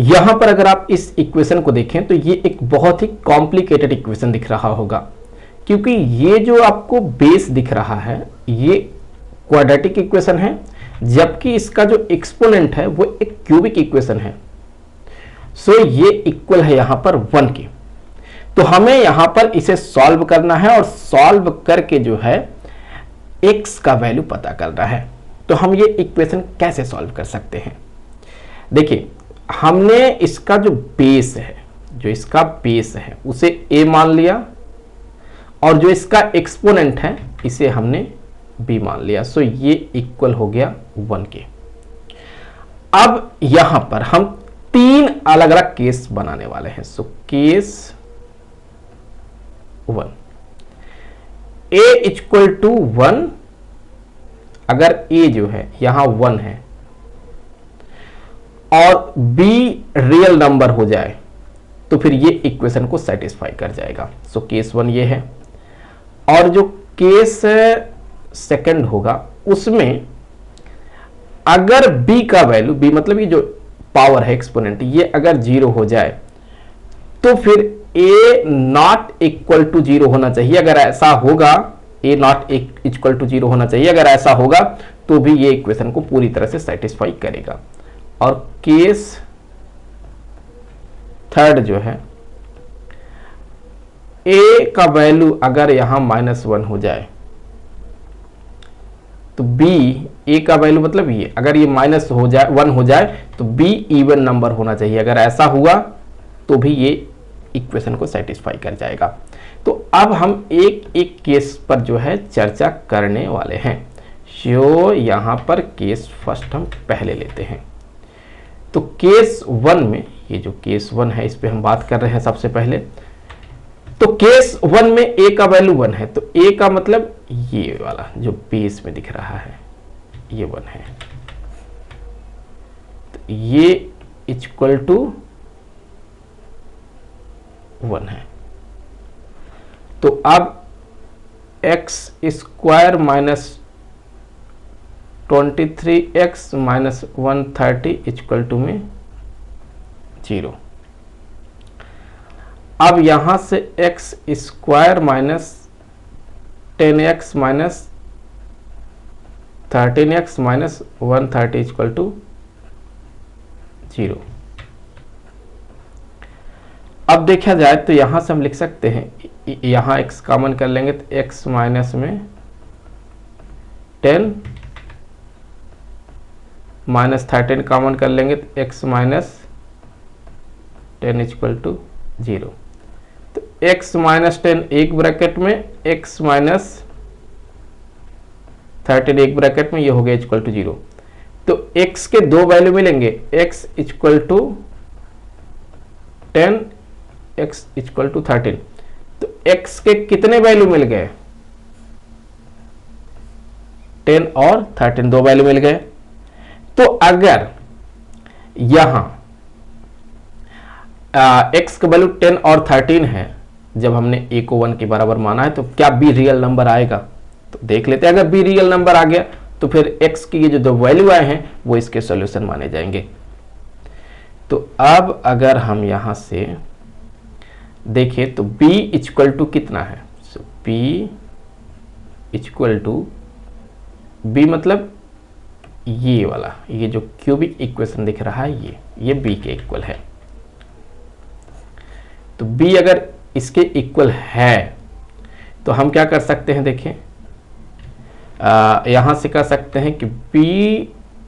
यहां पर अगर आप इस इक्वेशन को देखें तो ये एक बहुत ही कॉम्प्लिकेटेड इक्वेशन दिख रहा होगा, क्योंकि ये जो आपको बेस दिख रहा है ये क्वाड्रेटिक इक्वेशन है, जबकि इसका जो एक्सपोनेंट है वो एक क्यूबिक इक्वेशन है। सो ये इक्वल है यहां पर 1 के। तो हमें यहां पर इसे सॉल्व करना है और सॉल्व करके जो है x का वैल्यू पता करना है। तो हम ये इक्वेशन कैसे सॉल्व कर सकते हैं? देखिए, हमने इसका जो बेस है उसे a मान लिया और जो इसका एक्सपोनेंट है इसे हमने b मान लिया। सो ये इक्वल हो गया 1 के। अब यहां पर हम 3 अलग अलग केस बनाने वाले हैं। So case 1, a equal to 1, अगर a जो है यहां 1 है और b रियल नंबर हो जाए तो फिर ये इक्वेशन को सेटिस्फाई कर जाएगा। सो केस 1 ये है। और जो केस सेकंड होगा उसमें अगर b का वैल्यू, b मतलब ये जो पावर है एक्सपोनेंट, ये अगर 0 हो जाए तो फिर a नॉट इक्वल टू 0 होना चाहिए। अगर ऐसा होगा, a नॉट इक्वल टू 0 होना चाहिए। अगर ऐसा होगा तो भी ये इक्वेशन को पूरी तरह से सेटिस्फाई करेगा। और केस थर्ड जो है, a का वैल्यू अगर यहां -1 हो जाए तो b, a का वैल्यू मतलब ये, अगर ये -1 हो जाए तो b इवन नंबर होना चाहिए। अगर ऐसा हुआ तो भी ये इक्वेशन को सेटिस्फाई कर जाएगा। तो अब हम एक एक केस पर जो है चर्चा करने वाले हैं। जो यहां पर केस फर्स्ट हम पहले लेते हैं। तो केस 1 में, ये जो केस 1 है इस पे हम बात कर रहे हैं सबसे पहले। तो केस 1 में a का वैल्यू 1 है, तो a का मतलब ये वाला जो बेस में दिख रहा है ये 1 है। तो ये इक्वल टू 1 है। तो अब x square minus 23x minus 130 equal to में 0। अब यहां से x square minus 10x minus 13x minus 130 equal to 0। अब देखा जाए तो यहां से हम लिख सकते हैं, यहां x कॉमन कर लेंगे तो x माइनस में 10 माइनस 13 कॉमन कर लेंगे तो x माइनस 10 इक्वल टू 0। तो x माइनस 10 एक ब्रैकेट में, x माइनस 13 एक ब्रैकेट में, ये हो गया इक्वल टू 0। तो x के दो वैल्यू मिलेंगे, x equal to 10, x equal to 13। तो x के कितने वैल्यू मिल गए? 10 और 13 दो वैल्यू मिल गए। तो अगर यहां x का वैल्यू 10 और 13 है, जब हमने a को 1 के बराबर माना है, तो क्या b रियल नंबर आएगा? तो देख लेते हैं। अगर b रियल नंबर आ गया तो फिर x की ये जो दो वैल्यू आए हैं वो इसके सॉल्यूशन माने जाएंगे। तो अब अगर हम यहां से देखें तो b इक्वल टू कितना है? सो b इक्वल टू, b मतलब ये वाला, ये जो क्यूबिक इक्वेशन दिख रहा है ये b के इक्वल है। तो b अगर इसके इक्वल है तो हम क्या कर सकते हैं? देखें, यहां से कर सकते हैं कि b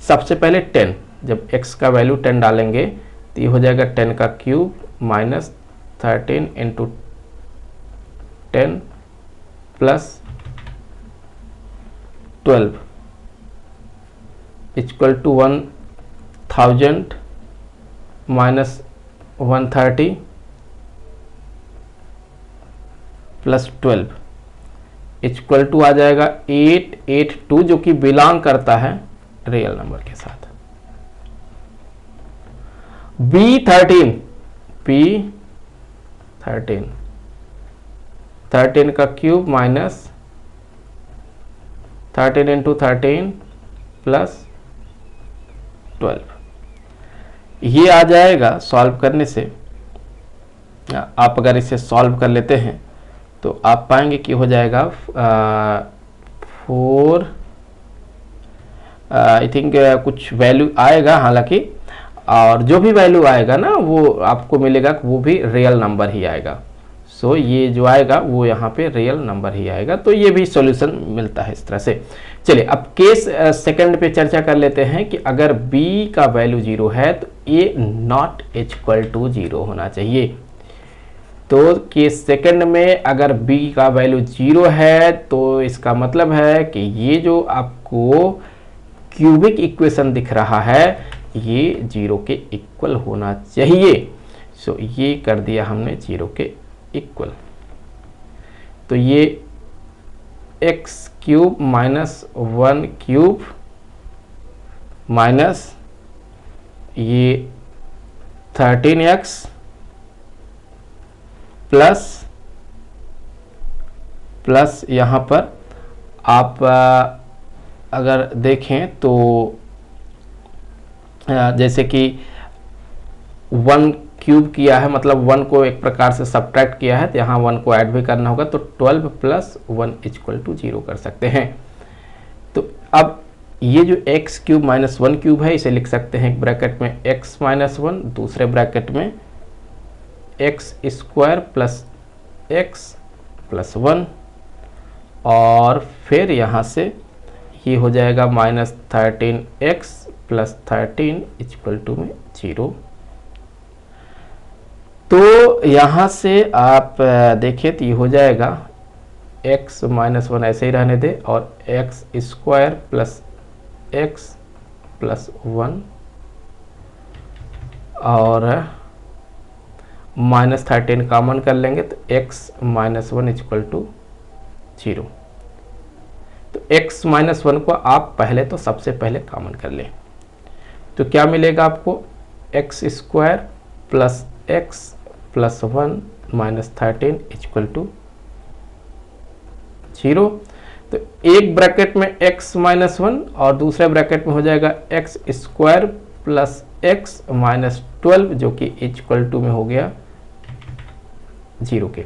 सबसे पहले 10, जब x का वैल्यू 10 डालेंगे तो ये हो जाएगा 10 का cube minus 13 into 10 plus 12 equal to 1000 minus 130 plus 12 equal to आ जाएगा 882, जो कि बिलोंग करता है रियल नंबर के साथ। B13 13 का क्यूब माइनस 13 इंटू 13 प्लस 12। ये आ जाएगा सॉल्व करने से, आप अगर इसे सॉल्व कर लेते हैं तो आप पाएंगे कि हो जाएगा 4 आई थिंक कुछ वैल्यू आएगा हालांकि, और जो भी वैल्यू आएगा ना वो आपको मिलेगा, वो भी रियल नंबर ही आएगा। सो ये जो आएगा वो यहाँ पे रियल नंबर ही आएगा। तो ये भी सॉल्यूशन मिलता है इस तरह से। चलिए अब केस सेकंड पे चर्चा कर लेते हैं कि अगर b का वैल्यू 0 है तो a नॉट इक्वल टू 0 होना चाहिए। तो केस सेकंड में अगर b का वैल्यू 0 है तो इसका मतलब है कि ये जो आपको क्यूबिक इक्वेशन दिख रहा है ये 0 के इक्वल होना चाहिए। सो ये कर दिया हमने 0 के इक्वल। तो ये x cube minus 1 cube minus ये 13x प्लस यहाँ पर आप अगर देखें तो जैसे कि 1 क्यूब किया है, मतलब 1 को एक प्रकार से सब्ट्रैक्ट किया है, तो यहाँ 1 को ऐड भी करना होगा, तो 12 प्लस 1 इक्वल टू 0 कर सकते हैं। तो अब ये जो x क्यूब माइनस 1 क्यूब है इसे लिख सकते हैं एक ब्रैकेट में x माइनस 1, दूसरे ब्रैकेट में x square plus x plus 1, और फिर यहाँ से ये हो जाएगा minus 13x plus 13 equal to में 0। तो यहाँ से आप देखें तो ये हो जाएगा x माइनस 1 ऐसे ही रहने दे, और x square plus x plus 1 और माइनस 13 कॉमन कर लेंगे तो x माइनस 1 इक्वल टू 0। तो x माइनस 1 को आप पहले तो सबसे पहले कॉमन कर लें तो क्या मिलेगा आपको, x square plus x plus 1 minus 13 equal to 0। तो एक ब्रैकेट में x माइनस 1 और दूसरे ब्रैकेट में हो जाएगा x square plus x minus 12 जो कि इक्वल टू में हो गया 0 के।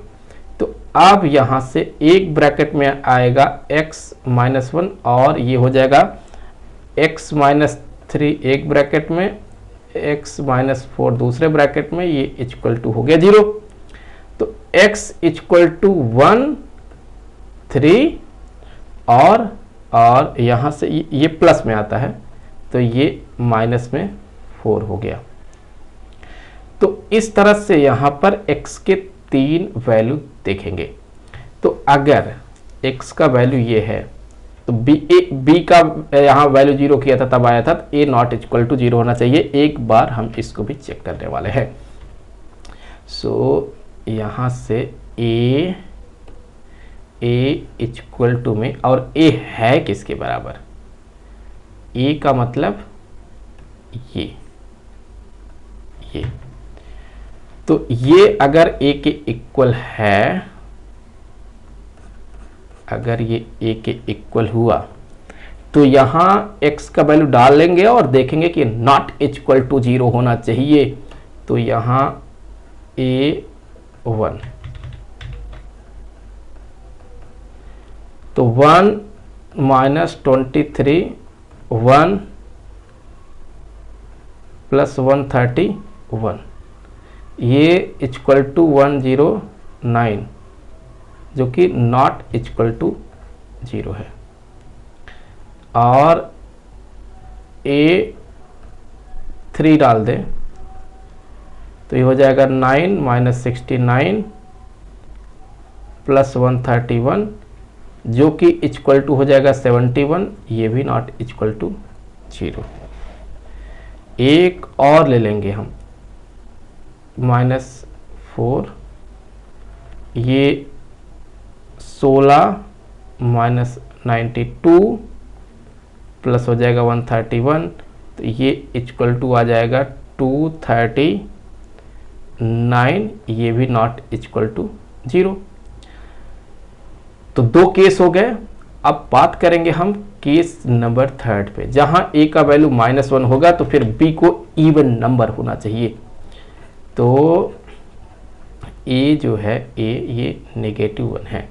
तो अब यहाँ से एक ब्रैकेट में आएगा x माइनस 1 और ये हो जाएगा x माइनस 3 एक ब्रैकेट में, x माइनस 4 दूसरे ब्रैकेट में, ये इक्वल टू हो गया 0। तो x इक्वल टू 1 3 और यहाँ से ये प्लस में आता है तो ये माइनस में 4 हो गया। तो इस तरह से यहाँ पर x के 3 वैल्यू देखेंगे। तो अगर x का वैल्यू ये है तो b का यहाँ वैल्यू 0 किया था तब आया था, तो a नॉट इक्वल टू 0 होना चाहिए। एक बार हम इसको भी चेक करने वाले हैं। सो यहाँ से a इक्वल टू में, और a है किसके बराबर, a का मतलब ये तो ये अगर a के इक्वल है, अगर ये a के इक्वल हुआ तो यहाँ x का वैल्यू डाल लेंगे और देखेंगे कि नॉट इक्वल टू 0 होना चाहिए। तो यहाँ a1 तो 1 माइनस 23 1 प्लस 131 ये इक्वल टू 109 जो कि नॉट इक्वल टू 0 है। और a3 डाल दें तो ये हो जाएगा 9 माइनस 69 प्लस 131 जो कि इक्वल टू हो जाएगा 71, ये भी नॉट इक्वल टू 0। एक और ले लेंगे हम -4, ये 16 माइनस 92 प्लस हो जाएगा 131, तो ये इक्वल टू आ जाएगा 239, ये भी नॉट इक्वल टू 0। तो दो केस हो गए। अब बात करेंगे हम केस नंबर थर्ड पे जहां ए का वैल्यू -1 होगा तो फिर बी को इवन नंबर होना चाहिए। तो ए जो है ए ये -1 है।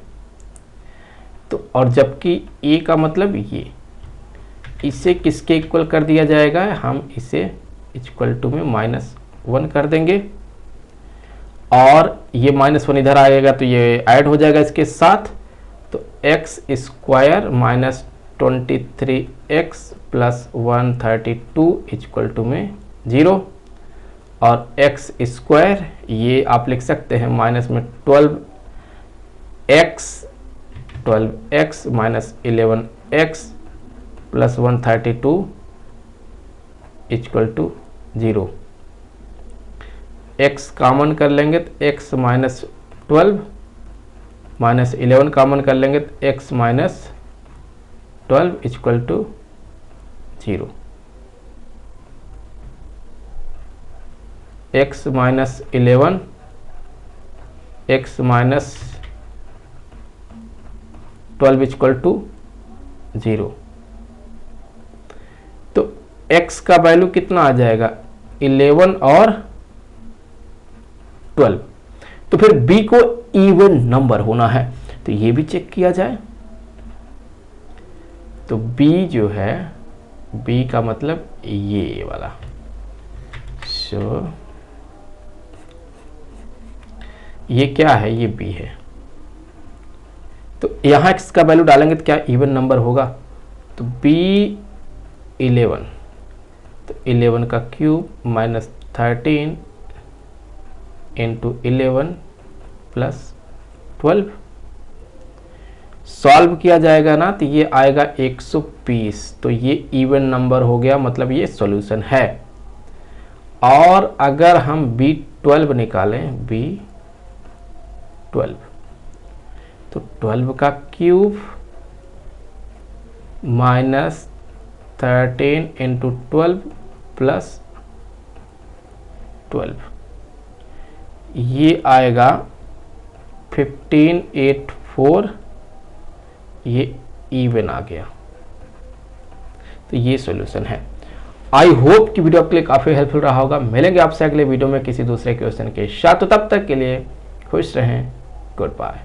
तो और जबकि ए का मतलब ये, इसे किसके इक्वल कर दिया जाएगा, हम इसे इक्वल टू में -1 कर देंगे और ये -1 इधर आएगा तो ये ऐड हो जाएगा इसके साथ। तो x square -23x + 132 equal to में 0 और x स्क्वायर ये आप लिख सकते हैं माइनस में 12x -11x + 132 equal to 0। x common कर लेंगे तो x -12 -11 कॉमन कर लेंगे तो x -12 equal to 0। x -11 x -12 equal to 0। तो x का वैल्यू कितना आ जाएगा, 11 और 12। तो फिर b को इवन नंबर होना है, तो ये भी चेक किया जाए। तो b जो है, b का मतलब ये वाला, ये क्या है, ये b है। तो यहां x का वैल्यू डालेंगे तो क्या इवन नंबर होगा, तो b 11, तो 11 का क्यूब -13 इंटू 11 + 12 सॉल्व किया जाएगा ना, तो ये आएगा 120। तो ये इवन नंबर हो गया, मतलब ये सॉल्यूशन है। और अगर हम B12 निकालें, B12 तो 12 का क्यूब -13 इंटू 12 + 12 ये आएगा 1584, ये इवन आ गया। तो ये सॉल्यूशन है। आई होप कि वीडियो आपके लिए काफ़ी हेल्पफुल रहा होगा। मिलेंगे आपसे अगले वीडियो में किसी दूसरे क्वेश्चन के साथ। तो तब तक के लिए खुश रहें। Good bye.